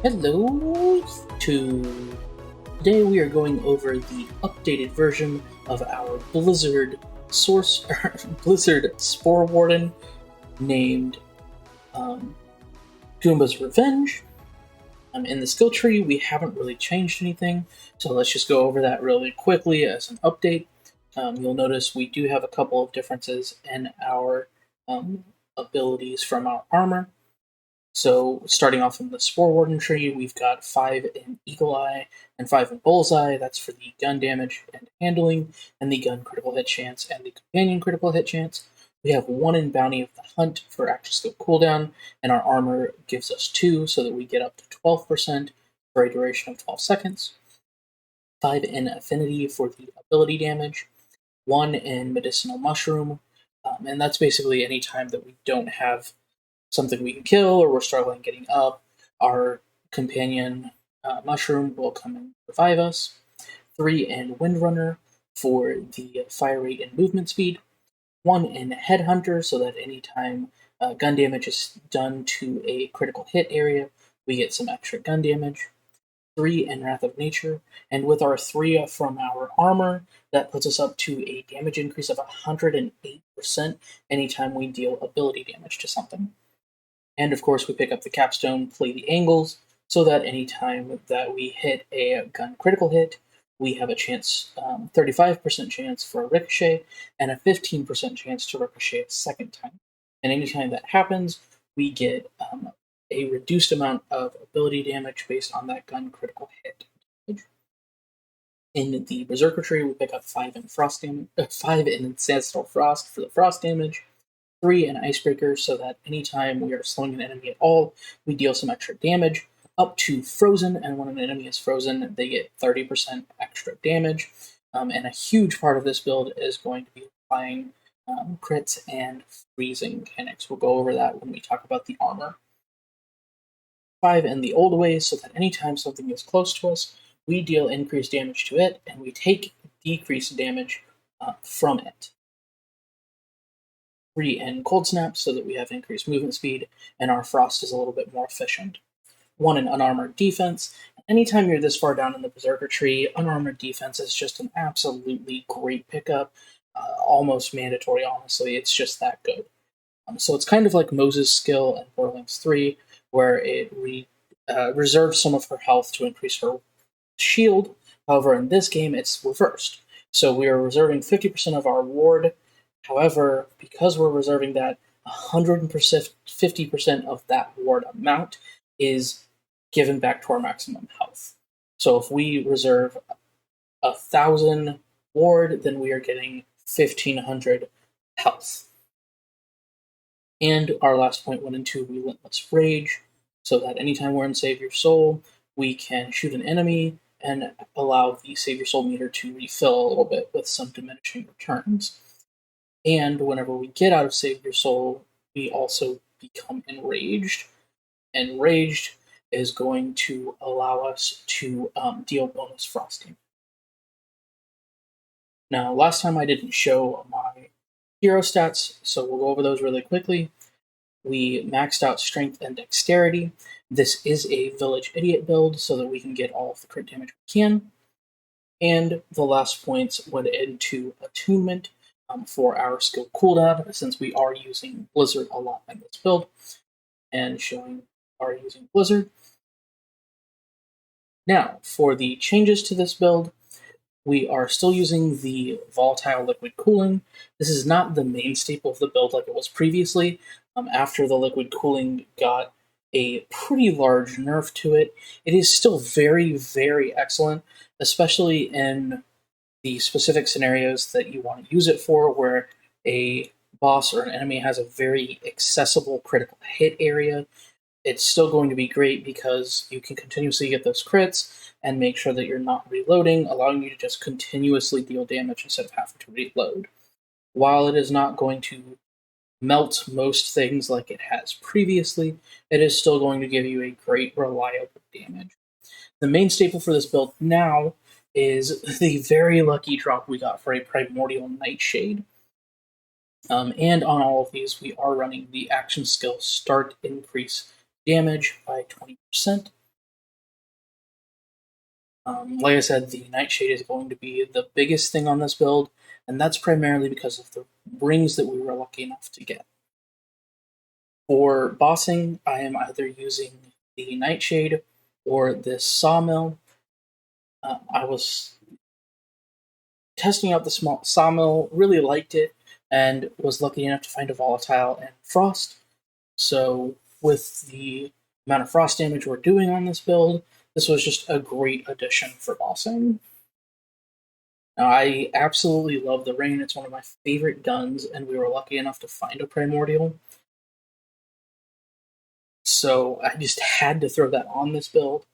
Hello, YouTube. Today we are going over the updated version of our Blizzard Spore Warden named um, Goomba's Revenge. In the skill tree, we haven't really changed anything, so let's just go over that really quickly as an update. You'll notice we do have a couple of differences in our abilities from our armor. So starting off in the Spore Warden tree, we've got 5 in Eagle Eye and 5 in Bullseye. That's for the gun damage and handling, and the gun critical hit chance and the companion critical hit chance. We have 1 in Bounty of the Hunt for active skill cooldown, and our armor gives us 2 so that we get up to 12% for a duration of 12 seconds. 5 in Affinity for the ability damage, 1 in Medicinal Mushroom, and that's basically any time that we don't have something we can kill or we're struggling getting up, our companion mushroom will come and revive us. 3 in Windrunner for the fire rate and movement speed. 1 in Headhunter so that anytime gun damage is done to a critical hit area, we get some extra gun damage. 3 in Wrath of Nature, and with our 3 from our armor, that puts us up to a damage increase of 108% anytime we deal ability damage to something. And of course, we pick up the capstone, play the angles, so that anytime that we hit a gun critical hit, we have a chance, 35% chance for a ricochet, and a 15% chance to ricochet a second time. And anytime that happens, we get a reduced amount of ability damage based on that gun critical hit. In the Berserker tree, we pick up 5 in Frost damage, 5 in Ancestral Frost for the frost damage, 3 in Icebreaker, so that anytime we are slowing an enemy at all, we deal some extra damage, up to Frozen, and when an enemy is frozen, they get 30% extra damage. And a huge part of this build is going to be applying crits and freezing mechanics. We'll go over that when we talk about the armor. 5 in the old way, so that anytime something is close to us, we deal increased damage to it, and we take decreased damage from it. 3 in Cold Snap, so that we have increased movement speed, and our Frost is a little bit more efficient. 1 in Unarmored Defense. Anytime you're this far down in the Berserker tree, Unarmored Defense is just an absolutely great pickup. Almost mandatory, honestly. It's just that good. So it's kind of like Moses' skill in Borderlands 3, where it reserves some of her health to increase her shield. However, in this game, it's reversed. So we are reserving 50% of our ward. However, because we're reserving that, 150% of that ward amount is given back to our maximum health. So if we reserve 1,000 ward, then we are getting 1,500 health. And our last point went into Relentless Rage, so that anytime we're in Save Your Soul, we can shoot an enemy and allow the Save Your Soul meter to refill a little bit with some diminishing returns. And whenever we get out of Save Your Soul, we also become Enraged. Enraged is going to allow us to deal bonus frosting. Now, last time I didn't show my hero stats, so we'll go over those really quickly. We maxed out Strength and Dexterity. This is a Village Idiot build so that we can get all of the crit damage we can. And the last points went into Attunement for our skill cooldown, since we are using Blizzard a lot in this build, and showing are using Blizzard. Now, for the changes to this build, we are still using the volatile liquid cooling. This is not the main staple of the build like it was previously. After the liquid cooling got a pretty large nerf to it, it is still very, very excellent, especially in the specific scenarios that you want to use it for, where a boss or an enemy has a very accessible critical hit area. It's still going to be great because you can continuously get those crits and make sure that you're not reloading, allowing you to just continuously deal damage instead of having to reload. While it is not going to melt most things like it has previously, it is still going to give you a great, reliable damage. The main staple for this build now is the very lucky drop we got for a Primordial Nightshade. And on all of these, we are running the action skill Start Increase Damage by 20%. Like I said, the Nightshade is going to be the biggest thing on this build, and that's primarily because of the rings that we were lucky enough to get. For bossing, I am either using the Nightshade or this Sawmill. I was testing out the small Sawmill, really liked it, and was lucky enough to find a Volatile and Frost. So, with the amount of frost damage we're doing on this build, this was just a great addition for bossing. Now, I absolutely love the Rain. It's one of my favorite guns, and we were lucky enough to find a Primordial. So I just had to throw that on this build.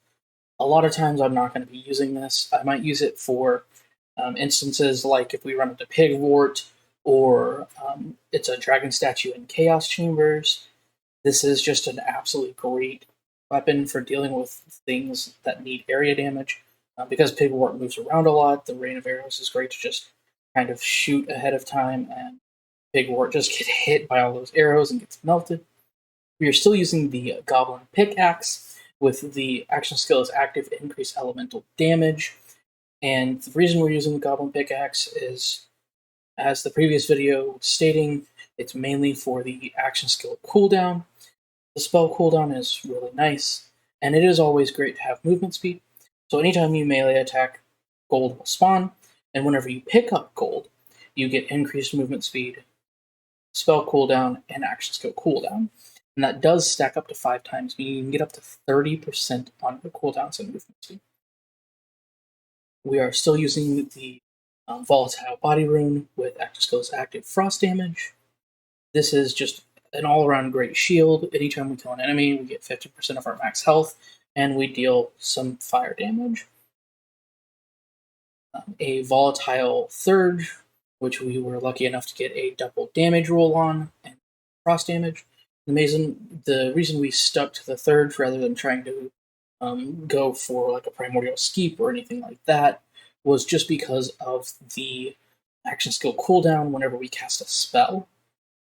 A lot of times I'm not going to be using this. I might use it for instances like if we run into Pigwort or it's a Dragon Statue in Chaos Chambers. This is just an absolutely great weapon for dealing with things that need area damage. Because Pigwort moves around a lot, the Rain of Arrows is great to just kind of shoot ahead of time, and Pigwort just gets hit by all those arrows and gets melted. We are still using the Goblin Pickaxe with the action skill as active, increase elemental damage. And the reason we're using the Goblin Pickaxe is, as the previous video was stating, it's mainly for the action skill cooldown. The spell cooldown is really nice, and it is always great to have movement speed. So anytime you melee attack, gold will spawn, and whenever you pick up gold, you get increased movement speed, spell cooldown, and action skill cooldown. And that does stack up to 5 times, meaning you can get up to 30% on your cooldowns and movement speed. We are still using the Volatile Body Rune with active skills active frost damage. This is just an all-around great shield. Anytime we kill an enemy, we get 50% of our max health, and we deal some fire damage. A Volatile Thurge, which we were lucky enough to get a double damage roll on, and frost damage. The reason we stuck to the Thurge rather than trying to go for like a Primordial Skeep or anything like that was just because of the action skill cooldown whenever we cast a spell.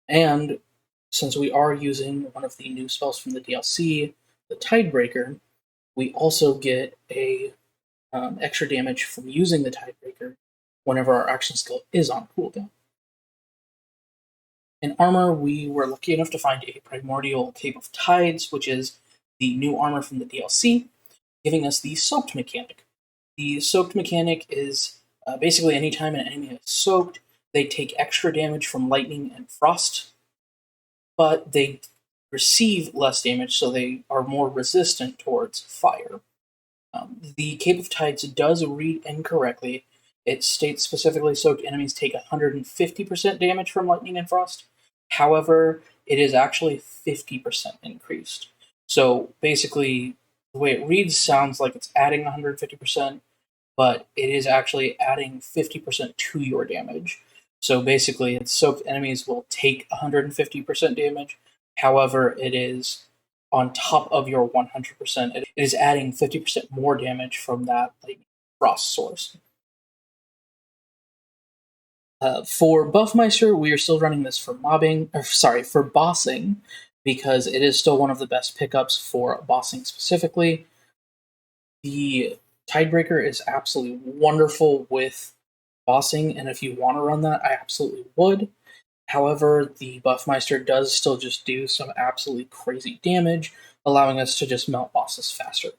And since we are using one of the new spells from the DLC, the Tidebreaker, we also get a extra damage from using the Tidebreaker whenever our action skill is on cooldown. In armor, we were lucky enough to find a Primordial Cape of Tides, which is the new armor from the DLC, giving us the Soaked mechanic. The Soaked mechanic is basically anytime an enemy is soaked, they take extra damage from lightning and frost, but they receive less damage, so they are more resistant towards fire. The Cape of Tides does read incorrectly. It states specifically soaked enemies take 150% damage from lightning and frost. However, it is actually 50% increased. So basically, the way it reads sounds like it's adding 150%, but it is actually adding 50% to your damage. So basically, it's soaked enemies will take 150% damage. However, it is on top of your 100%. It is adding 50% more damage from that frost source. For Buffmeister, we are still running this for for bossing, because it is still one of the best pickups for bossing specifically. The Tidebreaker is absolutely wonderful with bossing, and if you want to run that, I absolutely would. However, the Buffmeister does still just do some absolutely crazy damage, allowing us to just melt bosses faster.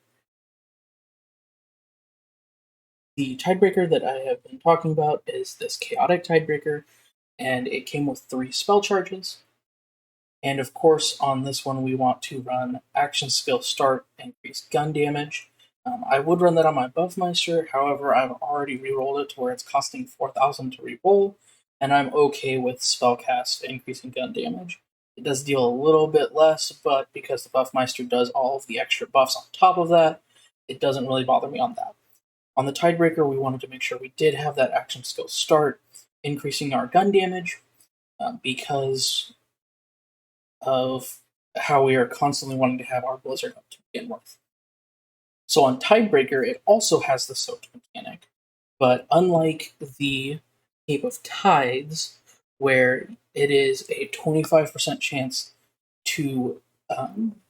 The Tidebreaker that I have been talking about is this Chaotic Tidebreaker, and it came with 3 spell charges. And of course, on this one, we want to run Action Skill Start, increased gun damage. I would run that on my Buffmeister, however, I've already rerolled it to where it's costing 4,000 to reroll, and I'm okay with Spellcast increasing gun damage. It does deal a little bit less, but because the Buffmeister does all of the extra buffs on top of that, it doesn't really bother me on that. On the Tidebreaker, we wanted to make sure we did have that action skill start, increasing our gun damage, because of how we are constantly wanting to have our Blizzard up to begin with. So on Tidebreaker, it also has the soaked mechanic, but unlike the Cape of Tides, where it is a 25% chance to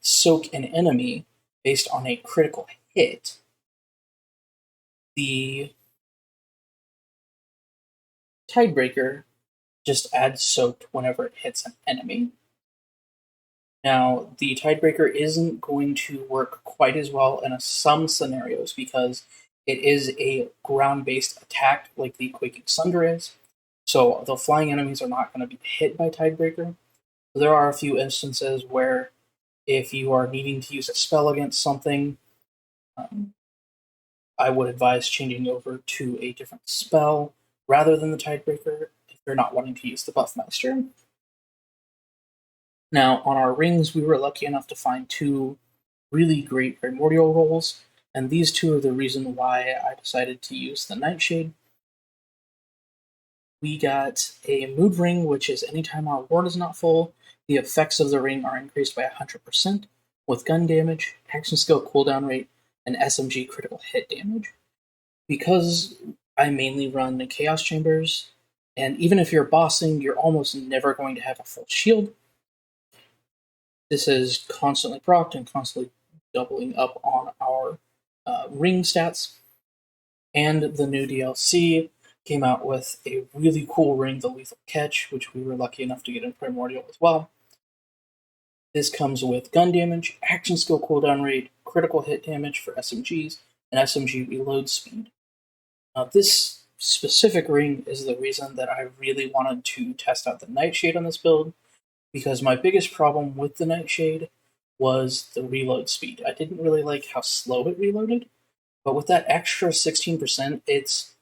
soak an enemy based on a critical hit, The Tidebreaker just adds soaked whenever it hits an enemy. Now, the Tidebreaker isn't going to work quite as well in some scenarios because it is a ground-based attack like the Quaking Sunder is. So the flying enemies are not going to be hit by Tidebreaker. There are a few instances where if you are needing to use a spell against something, I would advise changing over to a different spell rather than the Tidebreaker if you're not wanting to use the Buffmeister. Now, on our rings, we were lucky enough to find two really great primordial rolls, and these two are the reason why I decided to use the Nightshade. We got a mood ring, which is anytime our ward is not full, the effects of the ring are increased by 100%, with gun damage, action skill cooldown rate, and SMG critical hit damage. Because I mainly run the Chaos Chambers, and even if you're bossing, you're almost never going to have a full shield. This is constantly procced and constantly doubling up on our ring stats. And the new DLC came out with a really cool ring, the Lethal Catch, which we were lucky enough to get in Primordial as well. This comes with gun damage, action skill cooldown rate, critical hit damage for SMGs, and SMG reload speed. Now, this specific ring is the reason that I really wanted to test out the Nightshade on this build, because my biggest problem with the Nightshade was the reload speed. I didn't really like how slow it reloaded, but with that extra 16%, it's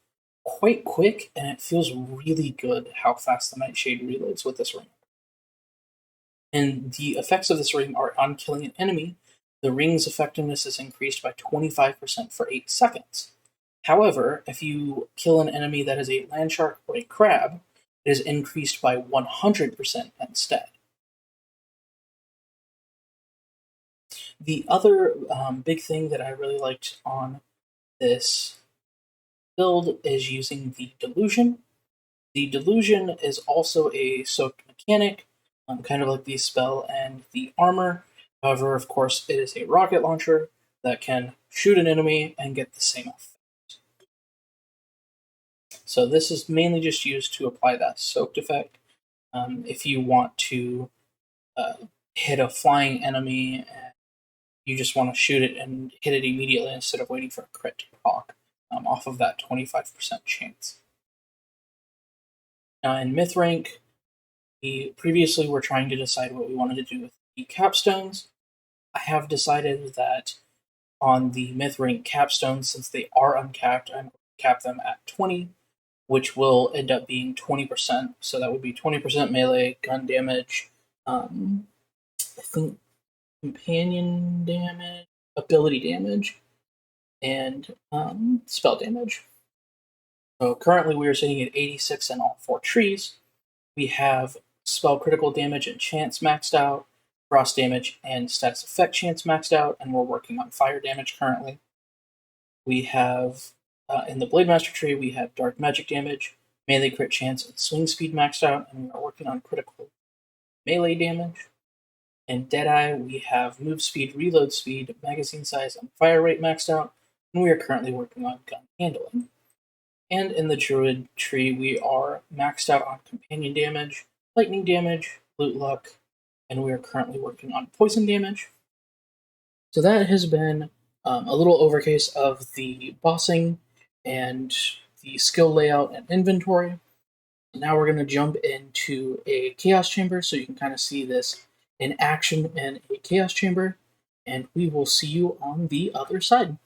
quite quick, and it feels really good how fast the Nightshade reloads with this ring. And the effects of this ring are on killing an enemy, the ring's effectiveness is increased by 25% for 8 seconds. However, if you kill an enemy that is a land shark or a crab, it is increased by 100% instead. The other big thing that I really liked on this build is using the Delusion. The Delusion is also a soaked mechanic, kind of like the spell and the armor. However, of course, it is a rocket launcher that can shoot an enemy and get the same effect. So this is mainly just used to apply that soaked effect. If you want to hit a flying enemy and you just want to shoot it and hit it immediately instead of waiting for a crit to proc off of that 25% chance. Now in Myth Rank, we previously were trying to decide what we wanted to do with the capstones. I have decided that on the Myth Rank capstones, since they are uncapped, I'm going to cap them at 20, which will end up being 20%. So that would be 20% melee, gun damage, I think companion damage, ability damage, and spell damage. So currently we are sitting at 86 in all 4 trees. We have spell critical damage and chance maxed out, frost damage and status effect chance maxed out, and we're working on fire damage currently. We have, in the Blade Master tree, we have dark magic damage, melee crit chance, and swing speed maxed out, and we are working on critical melee damage. In Deadeye, we have move speed, reload speed, magazine size, and fire rate maxed out, and we are currently working on gun handling. And in the Druid tree, we are maxed out on companion damage, lightning damage, loot luck, and we are currently working on poison damage. So that has been a little overcase of the bossing and the skill layout and inventory. Now we're going to jump into a Chaos Chamber so you can kind of see this in action in a Chaos Chamber, and we will see you on the other side.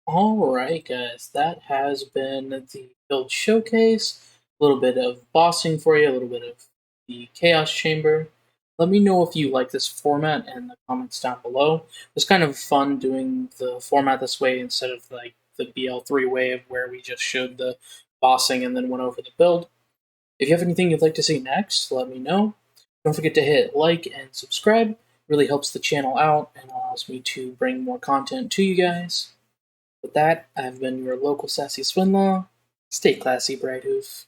Alright, guys, that has been the build showcase. A little bit of bossing for you, a little bit of the Chaos Chamber. Let me know if you like this format in the comments down below. It was kind of fun doing the format this way instead of like the BL3 wave where we just showed the bossing and then went over the build. If you have anything you'd like to see next, let me know. Don't forget to hit like and subscribe. It really helps the channel out and allows me to bring more content to you guys. With that, I've been your local sassy swindler. Stay classy, Brighthoof.